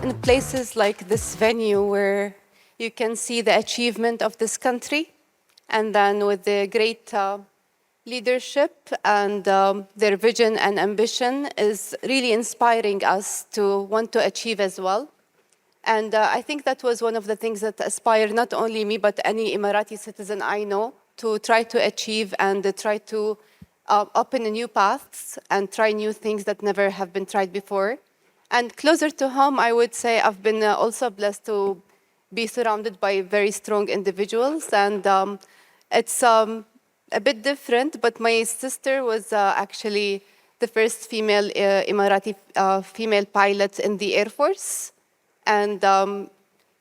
in places like this venue where you can see the achievement of this country, and then with the great leadership and their vision and ambition is really inspiring us to want to achieve as well. And I think that was one of the things that aspired not only me, but any Emirati citizen I know to try to achieve and try to open new paths and try new things that never have been tried before. And closer to home, I would say I've been also blessed to be surrounded by very strong individuals. And it's a bit different, but my sister was actually the first female Emirati female pilot in the Air Force. And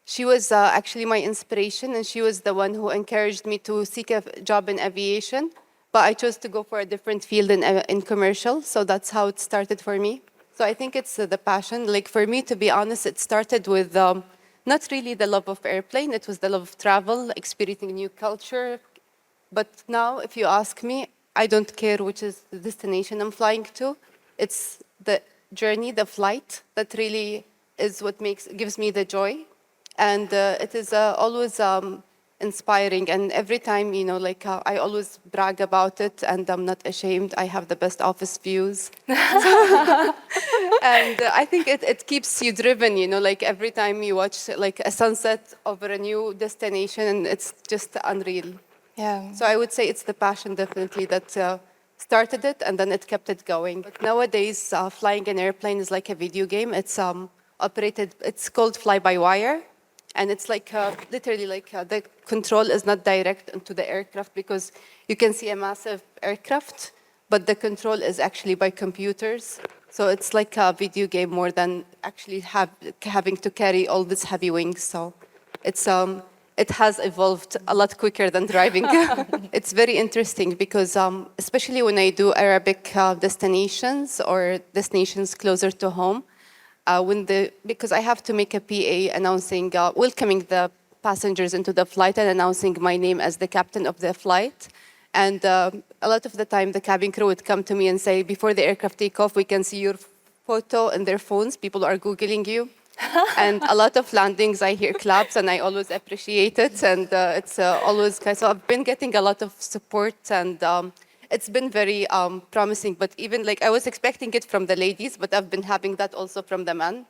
she was actually my inspiration, and she was the one who encouraged me to seek a job in aviation. But I chose to go for a different field in commercial, so that's how it started for me. So I think it's the passion. Like for me, to be honest, it started with not really the love of airplane. It was the love of travel, experiencing new culture. But now, if you ask me, I don't care which is the destination I'm flying to. It's the journey, the flight, that really is what gives me the joy. And it is always inspiring. And every time, you know, like I always brag about it, and I'm not ashamed. I have the best office views. And I think it keeps you driven, you know, like every time you watch like a sunset over a new destination, and it's just unreal. Yeah. So I would say it's the passion definitely that started it, and then it kept it going. But nowadays, flying an airplane is like a video game. It's operated, it's called fly-by-wire. And it's like literally like the control is not direct into the aircraft, because you can see a massive aircraft, but the control is actually by computers. So it's like a video game more than actually having to carry all these heavy wings. So it's it has evolved a lot quicker than driving. It's very interesting because especially when I do Arabic destinations or destinations closer to home, because I have to make a PA announcing, welcoming the passengers into the flight and announcing my name as the captain of the flight. And a lot of the time, the cabin crew would come to me and say, before the aircraft take off, we can see your photo in their phones. People are Googling you. And a lot of landings, I hear claps, and I always appreciate it. And it's always, so I've been getting a lot of support, and it's been very promising. But even like I was expecting it from the ladies, but I've been having that also from the men.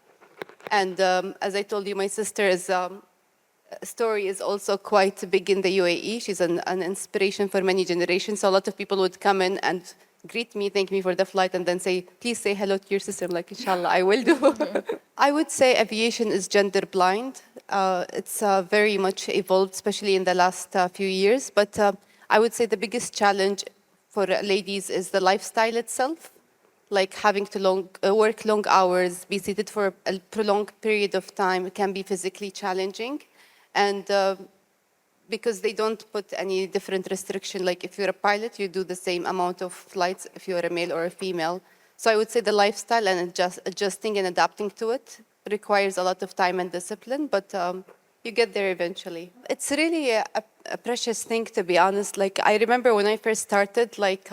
And as I told you, my sister's story is also quite big in the UAE. She's an inspiration for many generations. So a lot of people would come in and greet me, thank me for the flight, and then say, please say hello to your sister. I'm like, inshallah, I will do. I would say aviation is gender blind. It's very much evolved, especially in the last few years. But I would say the biggest challenge for ladies is the lifestyle itself, like having to work long hours, be seated for a prolonged period of time. It can be physically challenging. And because they don't put any different restriction, like if you're a pilot, you do the same amount of flights if you're a male or a female. So I would say the lifestyle and adjusting and adapting to it requires a lot of time and discipline, but you get there eventually. It's really a precious thing, to be honest. Like I remember when I first started, like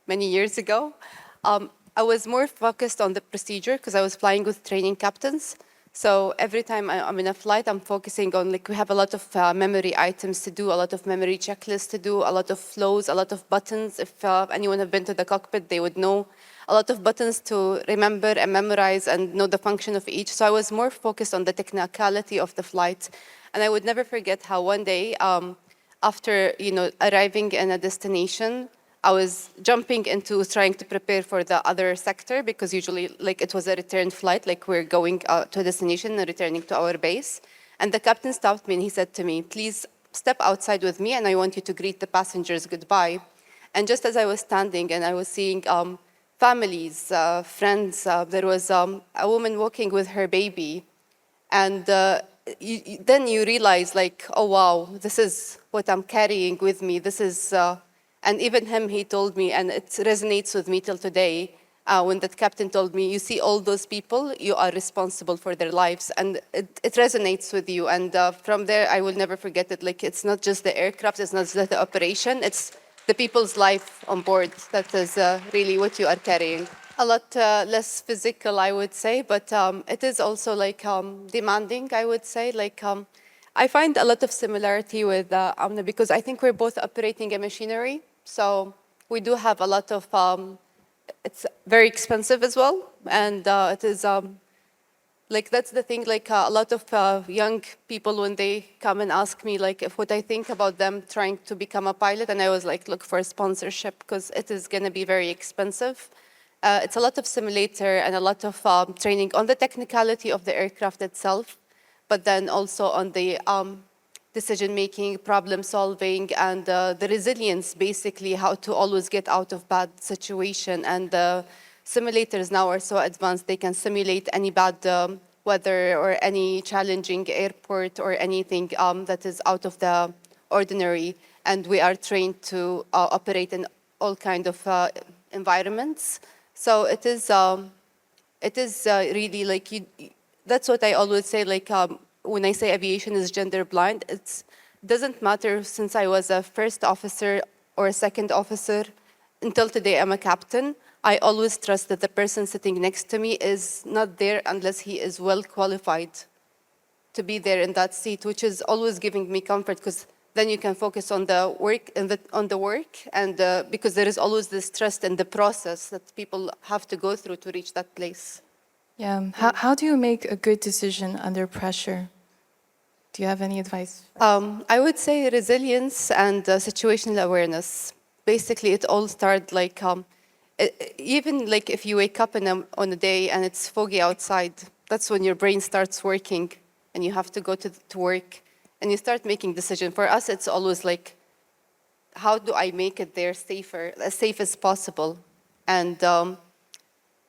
many years ago, I was more focused on the procedure because I was flying with training captains. So every time I'm in a flight, I'm focusing on, like, we have a lot of memory items to do, a lot of memory checklists to do, a lot of flows, a lot of buttons. If anyone have been to the cockpit, they would know a lot of buttons to remember and memorize and know the function of each. So I was more focused on the technicality of the flight. And I would never forget how one day, after arriving in a destination, I was jumping into trying to prepare for the other sector, because usually like it was a return flight, like we're going to a destination and returning to our base. And the captain stopped me and he said to me, please step outside with me and I want you to greet the passengers goodbye. And just as I was standing and I was seeing families, friends, there was a woman walking with her baby. And then you realize like, oh wow, this is what I'm carrying with me. This is, and even him, he told me, and it resonates with me till today, when that captain told me, you see all those people, you are responsible for their lives. And it resonates with you. And from there, I will never forget it. Like, it's not just the aircraft, it's not just the operation, it's the people's life on board. That is really what you are carrying. A lot less physical, I would say, but it is also like demanding, I would say. Like I find a lot of similarity with Amna because I think we're both operating a machinery. So we do have a lot of, it's very expensive as well. And it is, like that's the thing, like a lot of young people when they come and ask me like if what I think about them trying to become a pilot, and I was like, look for a sponsorship because it is gonna be very expensive. It's a lot of simulator and a lot of training on the technicality of the aircraft itself, but then also on the decision-making, problem-solving, and the resilience, basically, how to always get out of bad situation. And the simulators now are so advanced, they can simulate any bad weather or any challenging airport or anything that is out of the ordinary. And we are trained to operate in all kind of environments. So it is really like, that's what I always say, like when I say aviation is gender blind, it doesn't matter since I was a first officer or a second officer until today I'm a captain. I always trust that the person sitting next to me is not there unless he is well qualified to be there in that seat, which is always giving me comfort because then you can focus on the work and because there is always this trust in the process that people have to go through to reach that place. Yeah. How do you make a good decision under pressure? Do you have any advice? I would say resilience and situational awareness. Basically, it all started like even like if you wake up on a day and it's foggy outside, that's when your brain starts working and you have to go to work and you start making decisions. For us, it's always like, how do I make it there safer, as safe as possible, and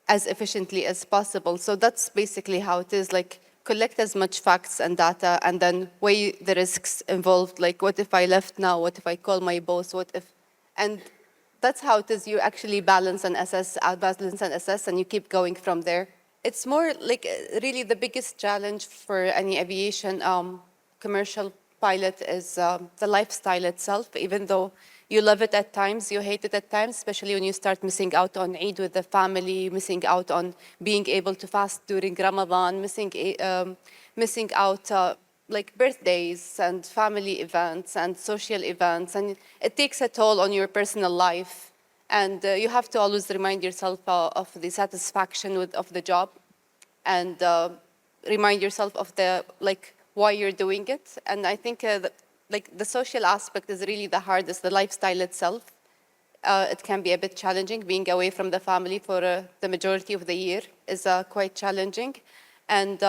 as efficiently as possible? So that's basically how it is, like collect as much facts and data and then weigh the risks involved. Like, what if I left now? What if I call my boss? What if, and that's how it is. You actually balance and assess, and you keep going from there. It's more like really the biggest challenge for any aviation commercial pilot is the lifestyle itself. Even though you love it at times, you hate it at times, especially when you start missing out on Eid with the family, missing out on being able to fast during Ramadan, missing out like birthdays and family events and social events. And it takes a toll on your personal life. And you have to always remind yourself of the satisfaction of the job and remind yourself of the, like, why you're doing it. And I think like the social aspect is really the hardest, the lifestyle itself. It can be a bit challenging. Being away from the family for the majority of the year is quite challenging. And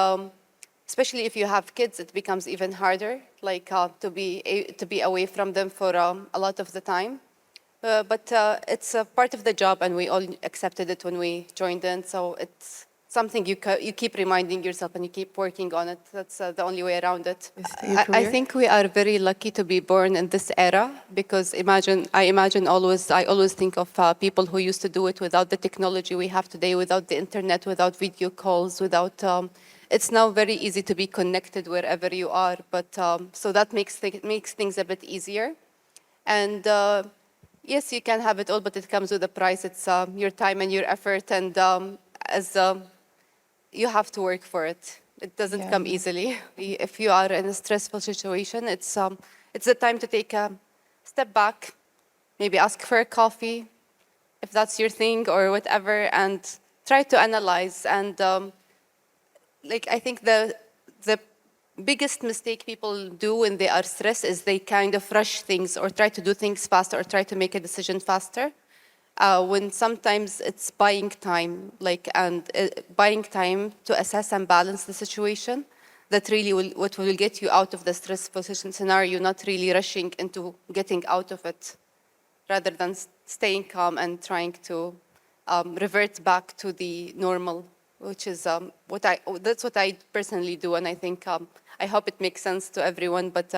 especially if you have kids, it becomes even harder, like to be away from them for a lot of the time. But it's a part of the job, and we all accepted it when we joined in. So it's something you keep reminding yourself and you keep working on it. That's the only way around it. I think we are very lucky to be born in this era because I always think of people who used to do it without the technology we have today, without the internet, without video calls, without, it's now very easy to be connected wherever you are. But so that makes things a bit easier. And yes, you can have it all, but it comes with a price. It's your time and your effort, and you have to work for it. It doesn't come easily. If you are in a stressful situation, it's the time to take a step back, maybe ask for a coffee, if that's your thing or whatever, and try to analyze. And like I think the biggest mistake people do when they are stressed is they kind of rush things or try to do things faster or try to make a decision faster. When sometimes it's buying time, buying time to assess and balance the situation. That really what will get you out of the stressful scenario, not really rushing into getting out of it, rather than staying calm and trying to revert back to the normal, which is that's what I personally do, and I think I hope it makes sense to everyone. But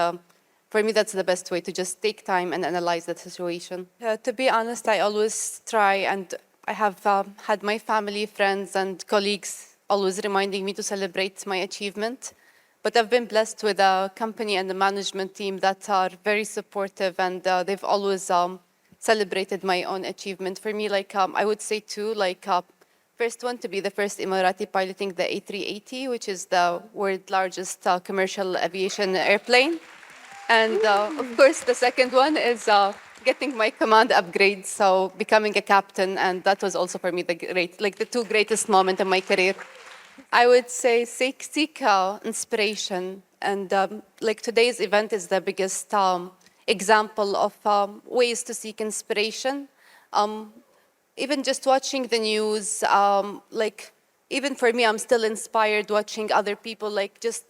for me, that's the best way, to just take time and analyze the situation. To be honest, I always try, and I have had my family, friends, and colleagues always reminding me to celebrate my achievement. But I've been blessed with a company and a management team that are very supportive, and they've always celebrated my own achievement. For me, I would say too, First one to be the first Emirati piloting the A380, which is the world's largest commercial aviation airplane. And of course, the second one is getting my command upgrade, so becoming a captain. And that was also for me the two greatest moments in my career. I would say seek inspiration. And like today's event is the biggest example of ways to seek inspiration. Even just watching the news, like even for me, I'm still inspired watching other people, like just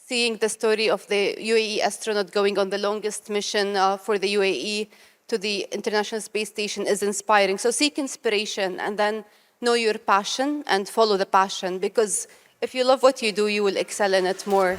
seeing the story of the UAE astronaut going on the longest mission for the UAE to the International Space Station is inspiring. So seek inspiration and then know your passion and follow the passion, because if you love what you do, you will excel in it more.